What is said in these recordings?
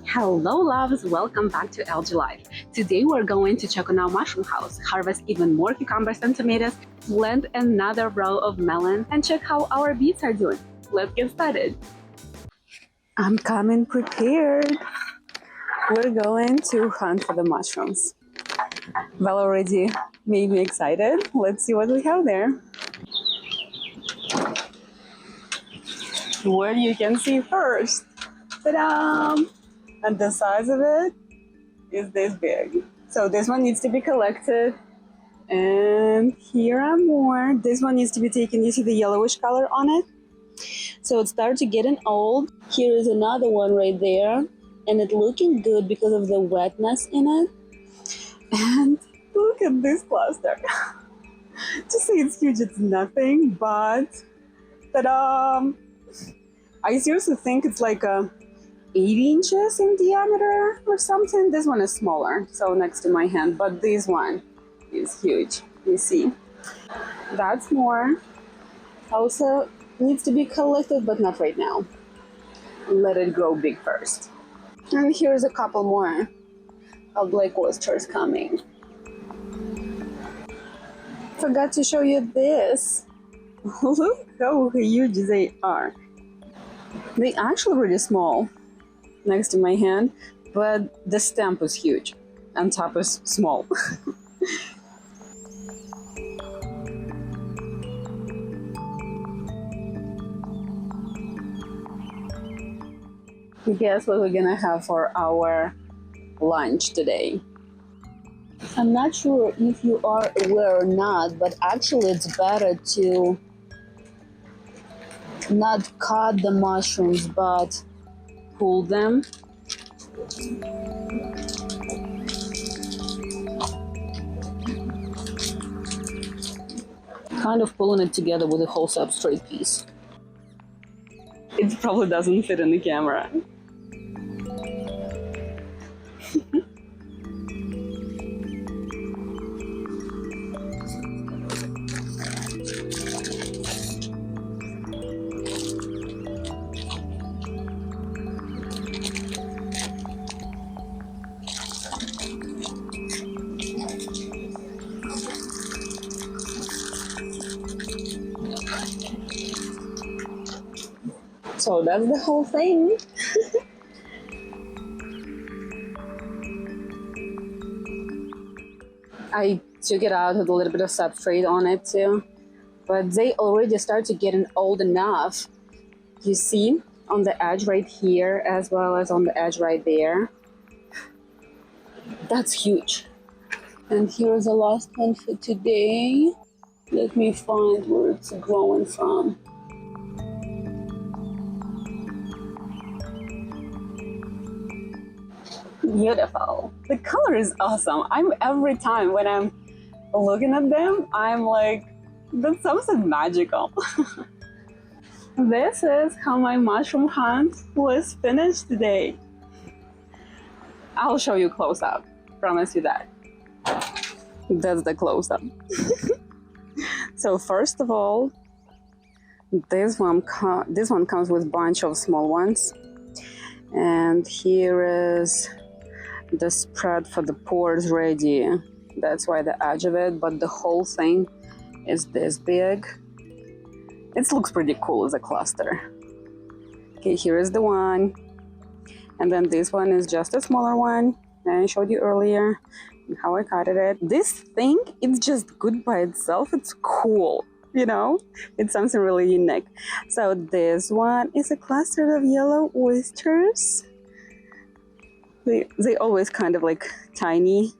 Hello loves, welcome back to LG Life. Today we're going to check on our mushroom house, harvest even more cucumbers and tomatoes, plant another row of melons, and check how our beets are doing. Let's get started. I'm coming prepared. We're going to hunt for the mushrooms. Val already made me excited. Let's see what we have there. What you can see first. Ta-da! And the size of it is this big. So this one needs to be collected. And here are more. This one needs to be taken. You see the yellowish color on it? So it started to getting old. Here is another one right there. And it's looking good because of the wetness in it. And look at this cluster. To say it's huge, it's nothing, but ta-da! I seriously think it's like 80 inches in diameter or something. This one is smaller, so next to my hand, but this one is huge. You see, that's more. Also needs to be collected, but not right now. Let it grow big first. And here's a couple more of black oysters coming. Forgot to show you this. Look how huge they are. They actually really small next to my hand, but the stem is huge and top is small. Guess what we're gonna have for our lunch today? I'm not sure if you are aware or not, but actually it's better to not cut the mushrooms, but pull them. Kind of pulling it together with a whole substrate piece. It probably doesn't fit in the camera. So that's the whole thing. I took it out with a little bit of substrate on it too, but they already start to getting old enough. You see on the edge right here as well as on the edge right there. That's huge. And here's the last one for today. Let me find where it's growing from. Beautiful. The color is awesome. Every time when I'm looking at them, I'm like, that's something magical. This is how my mushroom hunt was finished today. I'll show you close up. Promise you that. That's the close up. So first of all, this one comes with a bunch of small ones. And here is the spread for the pores ready. That's why the edge of it, but the whole thing is this big. It looks pretty cool as a cluster. Okay, here is the one. And then this one is just a smaller one that I showed you earlier, how I cut it. This thing, it's just good by itself. It's cool, you know? It's something really unique. So this one is a cluster of yellow oysters. They always kind of like tiny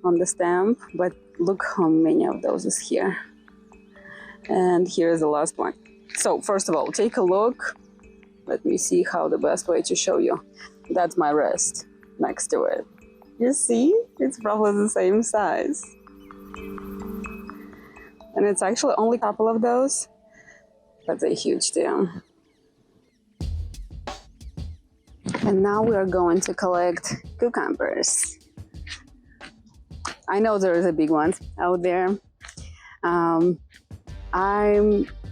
on the stem, but look how many of those is here. And here's the last one. So first of all, take a look. Let me see how the best way to show you. That's my wrist next to it. You see? It's probably the same size. And it's actually only a couple of those, but they're huge too. And now we are going to collect cucumbers. I know there is a big one out there. I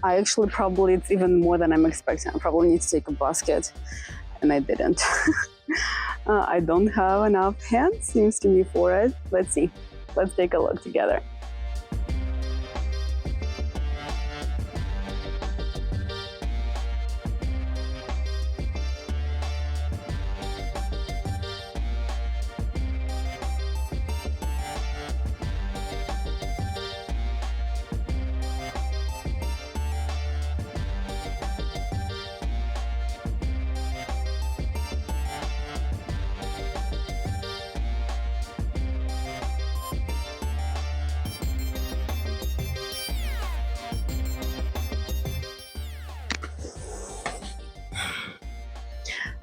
actually probably, it's even more than I'm expecting. I probably need to take a basket and I didn't. I don't have enough hands, seems to me, for it. Let's see. Let's take a look together.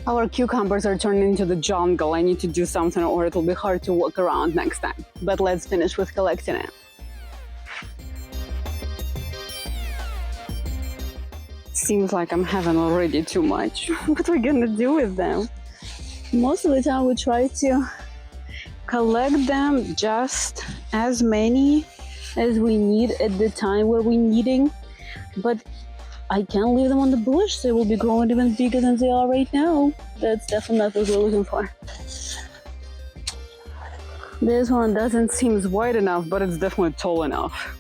Our cucumbers are turning into the jungle. I need to do something or it'll be hard to walk around next time. But let's finish with collecting it. Seems like I'm having already too much. What are we gonna do with them? Most of the time we try to collect them just as many as we need at the time where we're needing. But I can't leave them on the bush, they will be growing even bigger than they are right now. That's definitely not what we're looking for. This one doesn't seem wide enough, but it's definitely tall enough.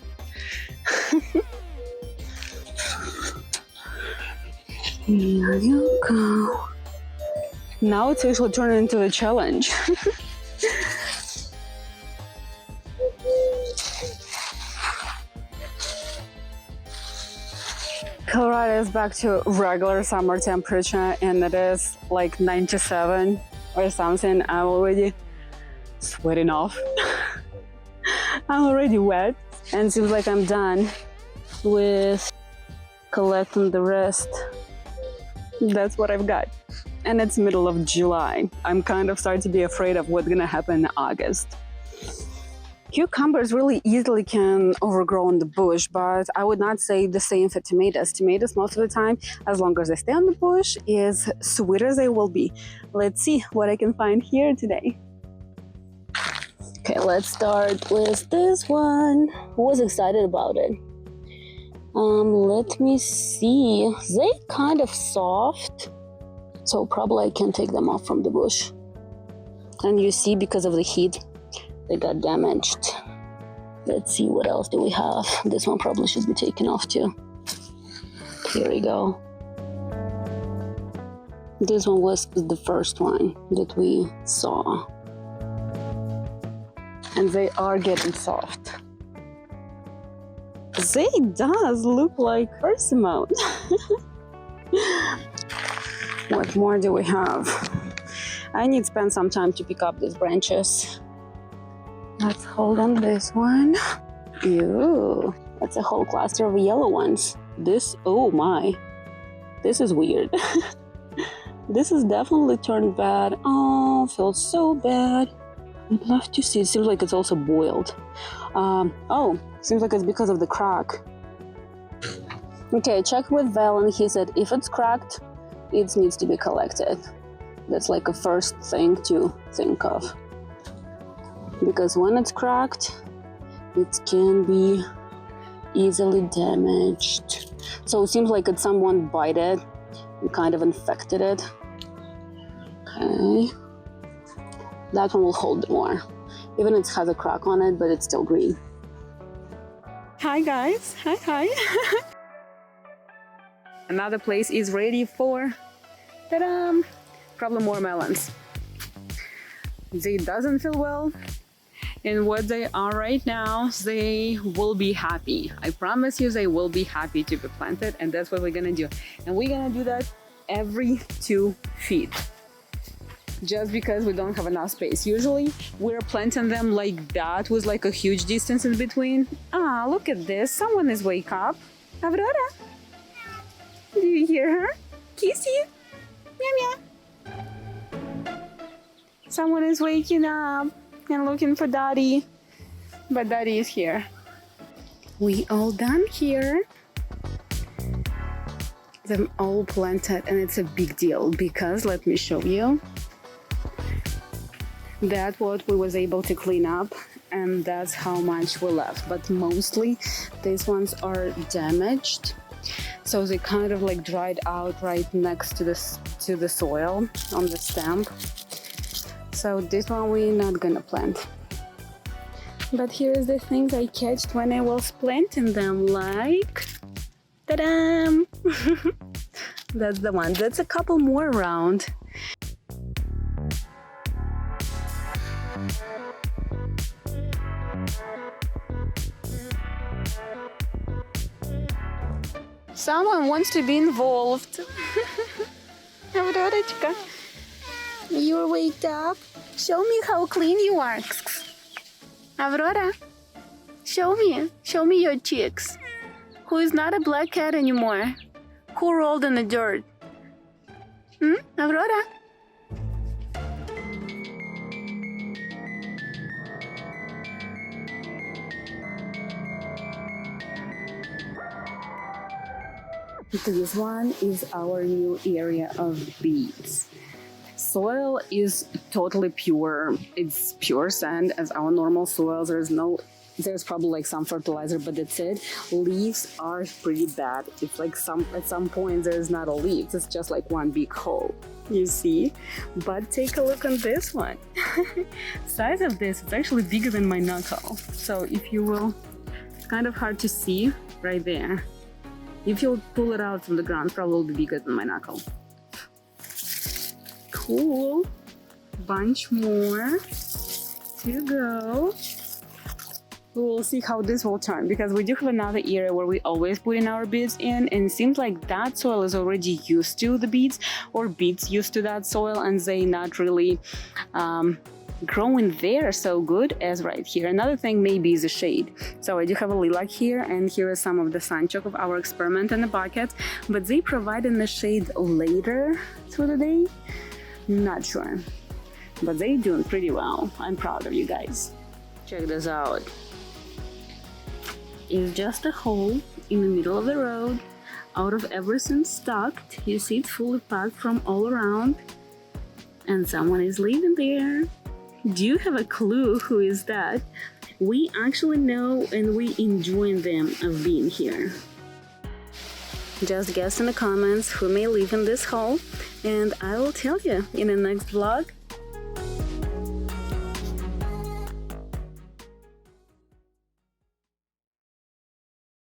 Here you go. Now it's actually turning into a challenge. Colorado is back to regular summer temperature and it is like 97 or something. I'm already sweating off. I'm already wet and it seems like I'm done with collecting the rest. That's what I've got. And it's middle of July. I'm kind of starting to be afraid of what's gonna happen in August. Cucumbers really easily can overgrow in the bush, but I would not say the same for tomatoes. Tomatoes, most of the time, as long as they stay on the bush, is sweet as they will be. Let's see what I can find here today. Okay, let's start with this one. I was excited about it. Let me see. They kind of soft, so probably I can take them off from the bush. And you see, because of the heat, they got damaged. Let's see, what else do we have? This one probably should be taken off too. Here we go. This one was the first one that we saw. And they are getting soft. They does look like persimmon. What more do we have? I need to spend some time to pick up these branches. Let's hold on this one. Ew, that's a whole cluster of yellow ones. This, oh my, this is weird. This is definitely turned bad. Oh, feels so bad. I'd love to see. It seems like it's also boiled. Oh, seems like it's because of the crack. Okay, I checked with Val and he said if it's cracked, it needs to be collected. That's like a first thing to think of. Because when it's cracked, it can be easily damaged. So it seems like it's someone bite it and kind of infected it. Okay. That one will hold more. Even it has a crack on it, but it's still green. Hi guys, hi. Another place is ready for, ta-da, probably more melons. They doesn't feel well. And what they are right now, they will be happy. I promise you they will be happy to be planted, and that's what we're gonna do. And we're gonna do that every 2 feet. Just because we don't have enough space. Usually we're planting them like that with like a huge distance in between. Ah, look at this. Someone is wake up. Aurora. Do you hear her? Kissy. Meow meow. Someone is waking up and looking for Daddy. But Daddy is here. We all done here. Them all planted, and it's a big deal because let me show you. That's what we was able to clean up, and that's how much we left. But mostly these ones are damaged. So they kind of like dried out right next to the soil on the stem. So this one we're not gonna plant. But here's the things I catched when I was planting them, like, ta-da! That's the one. That's a couple more around. Someone wants to be involved. Aurorочка, you're waked up? Show me how clean you are. Aurora, show me your cheeks. Who is not a black cat anymore? Who rolled in the dirt? Aurora? This one is our new area of beets. Soil is totally pure. It's pure sand as our normal soil. There's probably like some fertilizer, but that's it. Leaves are pretty bad. It's like at some point there's not a leaf. It's just like one big hole. You see? But take a look on this one. Size of this, it's actually bigger than my knuckle. So if you will, it's kind of hard to see right there. If you'll pull it out from the ground, probably will be bigger than my knuckle. Cool. Bunch more to go. We'll see how this will turn, because we do have another area where we always put in our beets in, and it seems like that soil is already used to the beets, or beets used to that soil, and they not really growing there so good as right here. Another thing maybe is the shade. So I do have a lilac here, and here is some of the sunchoke of our experiment in the bucket, but they provide in the shade later through the day. Not sure, but they doing pretty well. I'm proud of you guys. Check this out. It's just a hole in the middle of the road. Out of everything stocked, you see it's fully packed from all around, and someone is living there. Do you have a clue who is that? We actually know, and we enjoy them of being here. Just guess in the comments who may live in this hole, and I will tell you in the next vlog